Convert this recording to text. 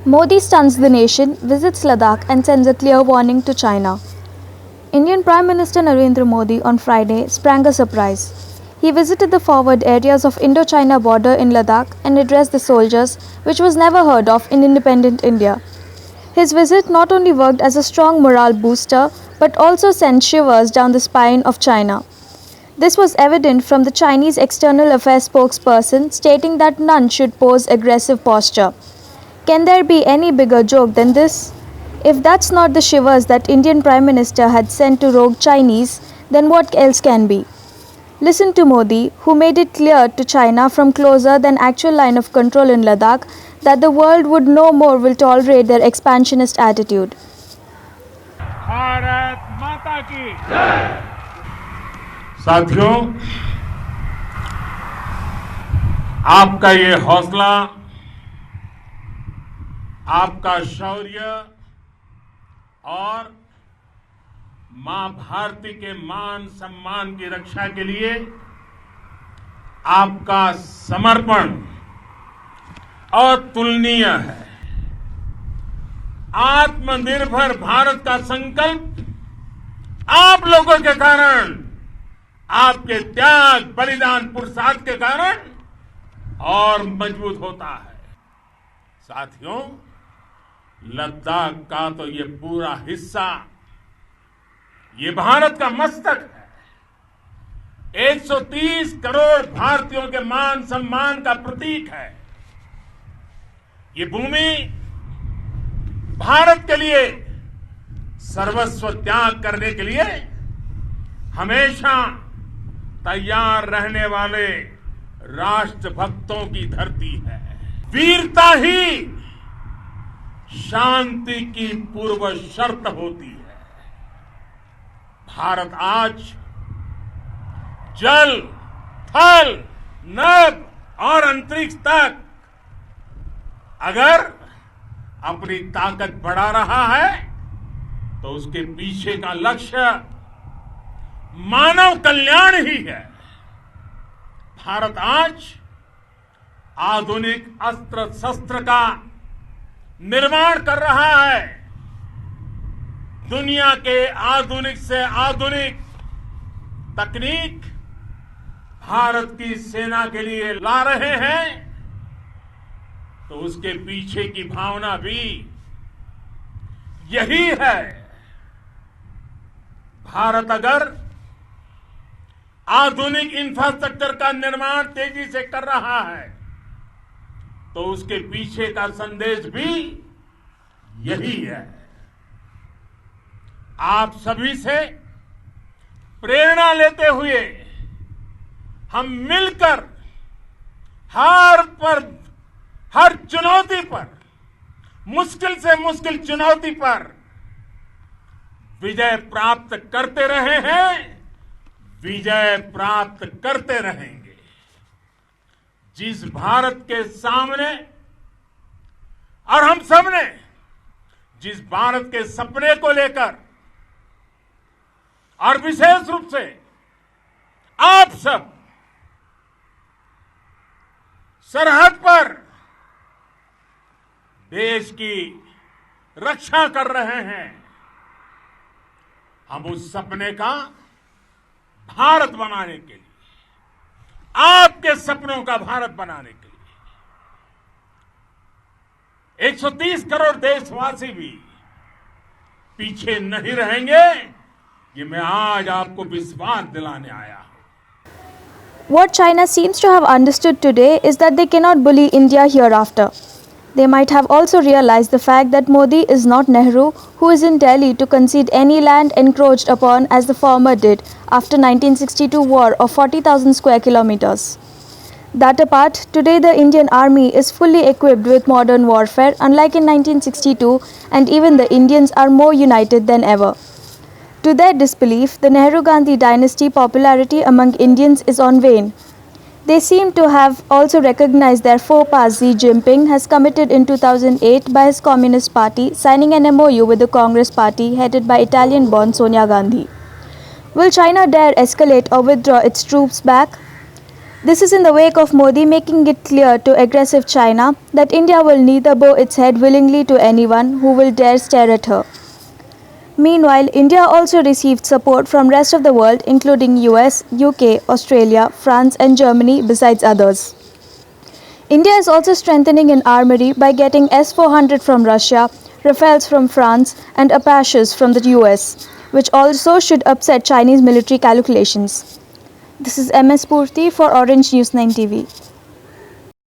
Modi stuns the nation, visits Ladakh and sends a clear warning to China. Indian Prime Minister Narendra Modi on Friday sprang a surprise. He visited the forward areas of Indo-China border in Ladakh and addressed the soldiers, which was never heard of in independent India. His visit not only worked as a strong morale booster, but also sent shivers down the spine of China. This was evident from the Chinese External Affairs spokesperson stating that none should pose aggressive posture. Can there be any bigger joke than this? If that's not the shivers that Indian Prime Minister had sent to rogue Chinese, then what else can be? Listen to Modi, who made it clear to China from closer than actual line of control in Ladakh that the world would no more will tolerate their expansionist attitude. Bharat माता की साथियों, आपका ये हौसला, आपका शौर्य और मां भारती के मान सम्मान की रक्षा के लिए आपका समर्पण अतुलनीय है। आत्मनिर्भर भारत का संकल्प आप लोगों के कारण, आपके त्याग बलिदान पुरुषार्थ के कारण और मजबूत होता है। साथियों, लद्दाख का तो ये पूरा हिस्सा ये भारत का मस्तक है। 130 करोड़ भारतीयों के मान सम्मान का प्रतीक है। ये भूमि भारत के लिए सर्वस्व त्याग करने के लिए हमेशा तैयार रहने वाले राष्ट्रभक्तों की धरती है। वीरता ही शांति की पूर्व शर्त होती है। भारत आज जल, थल, नभ और अंतरिक्ष तक अगर अपनी ताकत बढ़ा रहा है तो उसके पीछे का लक्ष्य मानव कल्याण ही है। भारत आज आधुनिक अस्त्र शस्त्र का निर्माण कर रहा है। दुनिया के आधुनिक से आधुनिक तकनीक भारत की सेना के लिए ला रहे हैं, तो उसके पीछे की भावना भी यही है। भारत अगर आधुनिक इंफ्रास्ट्रक्चर का निर्माण तेजी से कर रहा है, तो उसके पीछे का संदेश भी यही है। आप सभी से प्रेरणा लेते हुए हम मिलकर हर चुनौती पर, मुश्किल से मुश्किल चुनौती पर विजय प्राप्त करते रहे हैं, विजय प्राप्त करते रहेंगे। जिस भारत के सामने और हम सबने जिस भारत के सपने को लेकर और विशेष रूप से आप सब सरहद पर देश की रक्षा कर रहे हैं, हम उस सपने का भारत बनाने के लिए, आपके सपनों का भारत बनाने के लिए 130 करोड़ देशवासी भी पीछे नहीं रहेंगे, ये मैं आज आपको विश्वास दिलाने आया हूं। What China seems to have understood today is that they cannot bully India hereafter. They might have also realized the fact that Modi is not Nehru, who is in Delhi to concede any land encroached upon as the former did after 1962 war of 40,000 square kilometers. That apart, today the Indian army is fully equipped with modern warfare, unlike in 1962, and even the Indians are more united than ever. To their disbelief, the Nehru-Gandhi dynasty popularity among Indians is on wane. They seem to have also recognized their faux pas Xi Jinping has committed in 2008 by his Communist Party signing an MOU with the Congress Party headed by Italian-born Sonia Gandhi. Will China dare escalate or withdraw its troops back? This is in the wake of Modi making it clear to aggressive China that India will neither bow its head willingly to anyone who will dare stare at her. Meanwhile, India also received support from rest of the world including US, UK, Australia, France and Germany besides others. India is also strengthening in armory by getting S-400 from Russia, Rafales from France and Apaches from the US, which also should upset Chinese military calculations. This is MS Purti for Orange News 9 TV.